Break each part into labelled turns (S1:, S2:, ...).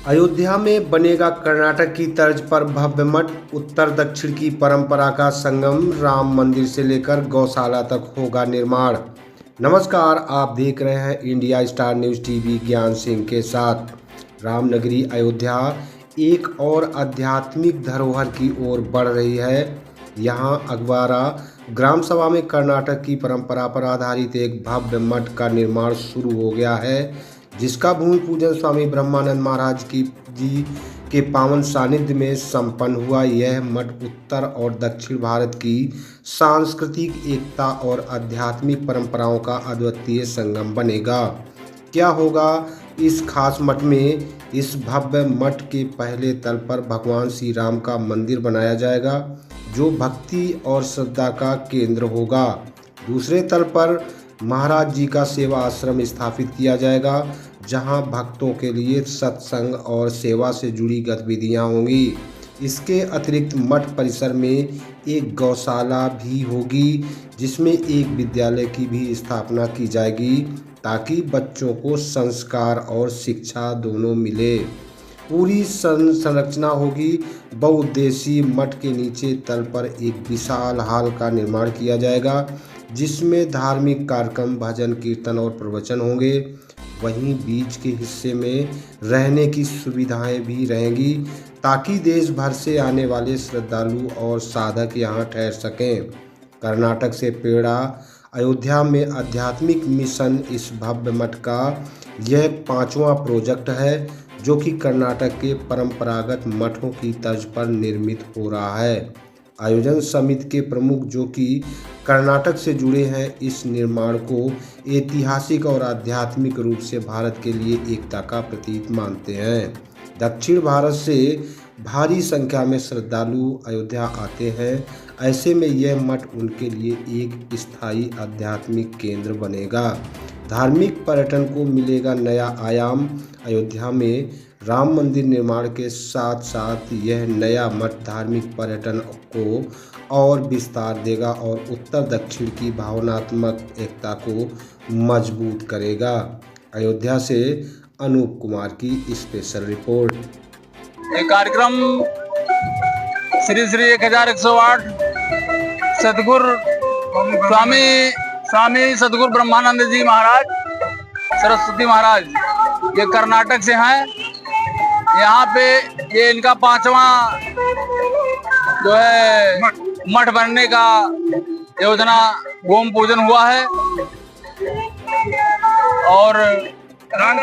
S1: अयोध्या में बनेगा कर्नाटक की तर्ज पर भव्य मठ। उत्तर दक्षिण की परंपरा का संगम। राम मंदिर से लेकर गौशाला तक होगा निर्माण। नमस्कार, आप देख रहे हैं इंडिया स्टार न्यूज़ टीवी ज्ञान सिंह के साथ। रामनगरी अयोध्या एक और आध्यात्मिक धरोहर की ओर बढ़ रही है। यहाँ अगवारा ग्राम सभा में कर्नाटक की परंपरा पर आधारित एक भव्य मठ का निर्माण शुरू हो गया है, जिसका भूमि पूजन स्वामी ब्रह्मानंद महाराज जी के पावन सानिध्य में संपन्न हुआ। यह मठ उत्तर और दक्षिण भारत की सांस्कृतिक एकता और आध्यात्मिक परंपराओं का अद्वितीय संगम बनेगा। क्या होगा इस खास मठ में? इस भव्य मठ के पहले तल पर भगवान श्री राम का मंदिर बनाया जाएगा, जो भक्ति और श्रद्धा का केंद्र होगा। दूसरे तल पर महाराज जी का सेवा आश्रम स्थापित किया जाएगा, जहां भक्तों के लिए सत्संग और सेवा से जुड़ी गतिविधियां होंगी। इसके अतिरिक्त मठ परिसर में एक गौशाला भी होगी, जिसमें एक विद्यालय की भी स्थापना की जाएगी, ताकि बच्चों को संस्कार और शिक्षा दोनों मिले। पूरी संरचना होगी बहुउद्देशीय। मठ के नीचे तल पर एक विशाल हॉल का निर्माण किया जाएगा, जिसमें धार्मिक कार्यक्रम, भजन कीर्तन और प्रवचन होंगे। वहीं बीच के हिस्से में रहने की सुविधाएं भी रहेंगी, ताकि देश भर से आने वाले श्रद्धालु और साधक यहां ठहर सकें। कर्नाटक से प्रेरणा, अयोध्या में आध्यात्मिक मिशन। इस भव्य मठ का यह 5वां प्रोजेक्ट है, जो कि कर्नाटक के परंपरागत मठों की तर्ज पर निर्मित हो रहा है। आयोजन समिति के प्रमुख, जो कि कर्नाटक से जुड़े हैं, इस निर्माण को ऐतिहासिक और आध्यात्मिक रूप से भारत के लिए एकता का प्रतीक मानते हैं। दक्षिण भारत से भारी संख्या में श्रद्धालु अयोध्या आते हैं। ऐसे में यह मठ उनके लिए एक स्थायी आध्यात्मिक केंद्र बनेगा। धार्मिक पर्यटन को मिलेगा नया आयाम। अयोध्या में राम मंदिर निर्माण के साथ साथ यह नया मठ धार्मिक पर्यटन को और विस्तार देगा और उत्तर दक्षिण की भावनात्मक एकता को मजबूत करेगा। अयोध्या से अनूप कुमार की स्पेशल रिपोर्ट।
S2: ये कार्यक्रम श्री श्री 1108 सदगुरु स्वामी सदगुरु ब्रह्मानंद जी महाराज, सरस्वती महाराज, ये कर्नाटक से हैं। यहाँ पे ये इनका 5वां जो है मठ बनने का योजना भूमि पूजन हुआ है। और
S3: राम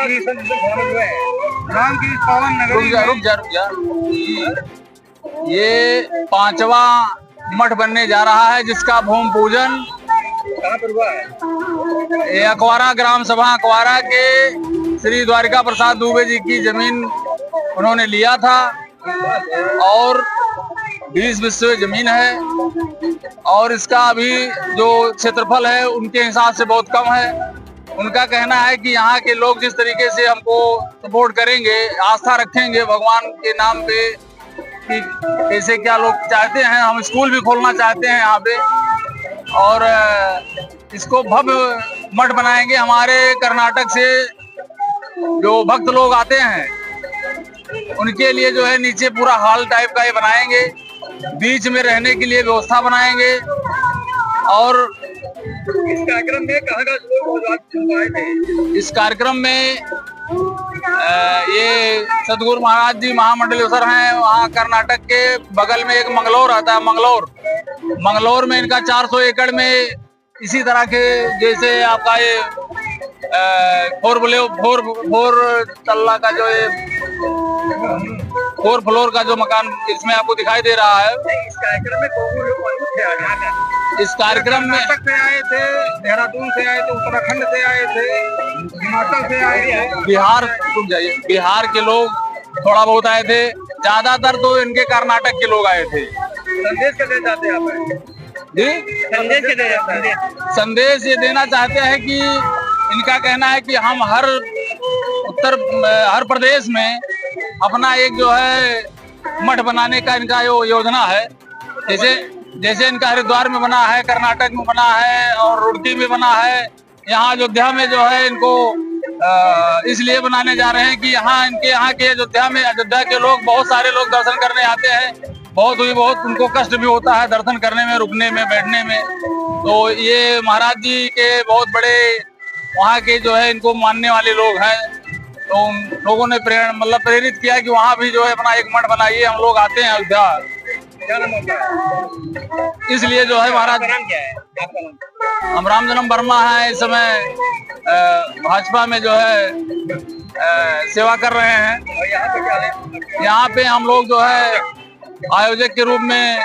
S3: की पावन नगरी
S2: रुक जा। ये 5वां मठ बनने जा रहा है, जिसका भूमि पूजन
S3: कहाँ पर हुआ है?
S2: ये अकवारा ग्राम सभा अकवारा के श्री द्वारिका प्रसाद दुबे जी की जमीन उन्होंने लिया था, और 20 बिस्वे जमीन है। और इसका अभी जो क्षेत्रफल है उनके हिसाब से बहुत कम है। उनका कहना है कि यहाँ के लोग जिस तरीके से हमको सपोर्ट करेंगे, आस्था रखेंगे भगवान के नाम पे, कि कैसे क्या लोग चाहते हैं। हम स्कूल भी खोलना चाहते हैं यहाँ पे, और इसको भव्य मठ बनाएंगे। हमारे कर्नाटक से जो भक्त लोग आते हैं उनके लिए जो है नीचे पूरा हॉल टाइप का ये बनाएंगे, बीच में रहने के लिए व्यवस्था बनाएंगे। और
S3: इस कार्यक्रम में कहाँ का लोग आए थे?
S2: इस कार्यक्रम में ये सदगुरु महाराज जी महामंडलेश्वर हैं। वहाँ कर्नाटक के बगल में एक मंगलौर आता है। मंगलौर में इनका 400 एकड़ में इसी तरह के, जैसे आपका ये 4 तल्ला का जो ये 4 फ्लोर का जो मकान इसमें आपको दिखाई दे रहा है।
S3: इस कार्यक्रम में कौन लोग मौजूद थे?
S2: इस कार्यक्रम में
S3: कर्नाटक से आए थे, देहरादून से आए थे, उत्तराखंड से आए थे, हिमाचल से आए थे,
S2: बिहार के लोग थोड़ा बहुत आए थे। ज्यादातर तो इनके कर्नाटक के लोग आए थे।
S3: संदेश के दे जाते हैं आप
S2: जी,
S3: संदेश के दे जाते हैं।
S2: संदेश ये देना चाहते हैं कि इनका कहना है कि हम हर प्रदेश में अपना एक जो है मठ बनाने का इनका योजना है। जैसे इनका हरिद्वार में बना है, कर्नाटक में बना है, और रुड़की में बना है। यहाँ अयोध्या में जो है इनको इसलिए बनाने जा रहे हैं कि यहाँ के अयोध्या के लोग, बहुत सारे लोग दर्शन करने आते हैं। बहुत उनको कष्ट भी होता है दर्शन करने में, रुकने में, बैठने में। तो ये महाराज जी के बहुत बड़े वहाँ के जो है इनको मानने वाले लोग हैं। तो उन लोगों ने प्रेरित किया कि वहाँ भी जो है अपना एक मठ बनाइए, हम लोग आते हैं अयोध्या। इसलिए जो है महाराज, हम राम जन्म वर्मा है, इस समय भाजपा में जो है सेवा कर रहे हैं। यहाँ पे हम लोग जो है आयोजक के रूप में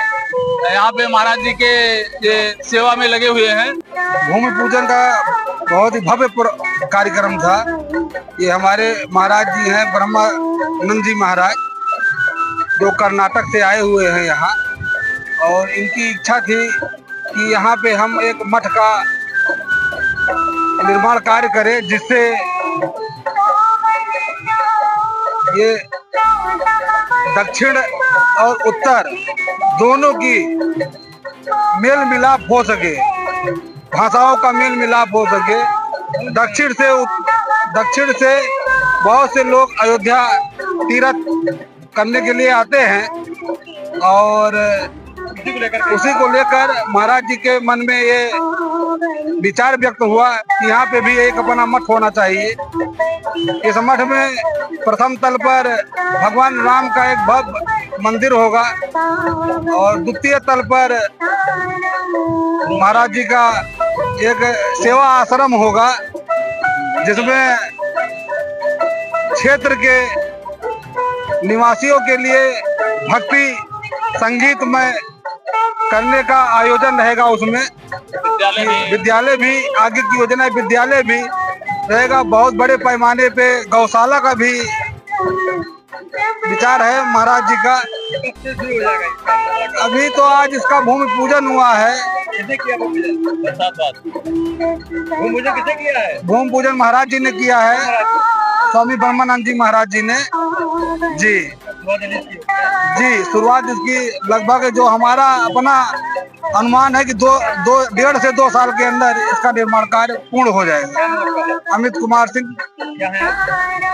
S2: यहाँ पे महाराज जी के ये सेवा में लगे हुए हैं।
S3: भूमि पूजन का बहुत ही भव्य कार्यक्रम था। ये हमारे महाराज जी हैं ब्रह्मानंद जी महाराज, जो कर्नाटक से आए हुए हैं यहाँ, और इनकी इच्छा थी कि यहाँ पे हम एक मठ का निर्माण कार्य करें, जिससे ये दक्षिण और उत्तर दोनों की मेल मिलाप हो सके, भाषाओं का मेल मिलाप हो सके। दक्षिण से बहुत से लोग अयोध्या तीर्थ करने के लिए आते हैं, और उसी को लेकर महाराज जी के मन में ये विचार व्यक्त हुआ कि यहाँ पे भी एक अपना मठ होना चाहिए। इस मठ में प्रथम तल पर भगवान राम का एक भव्य मंदिर होगा, और द्वितीय तल पर महाराज जी का एक सेवा आश्रम होगा, जिसमें क्षेत्र के निवासियों के लिए भक्ति संगीत में करने का आयोजन रहेगा। उसमें विद्यालय भी, आगे की योजना विद्यालय भी रहेगा। बहुत बड़े पैमाने पे गौशाला का भी विचार है महाराज जी का। अभी तो आज इसका भूमि पूजन हुआ है।
S2: किसने किया भूमि पूजन किसने किया है?
S3: भूमि पूजन महाराज जी ने किया है, स्वामी ब्रह्मानंद जी महाराज जी ने। जी शुरुआत इसकी लगभग जो हमारा अपना अनुमान है कि 1.5 से 2 साल के अंदर इसका निर्माण कार्य पूर्ण हो जाएगा। अमित कुमार सिंह,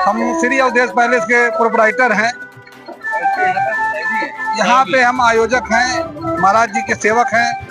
S3: हम श्री अवधेश पैलेस के प्रोपराइटर हैं। यहाँ पे हम आयोजक हैं, महाराज जी के सेवक हैं।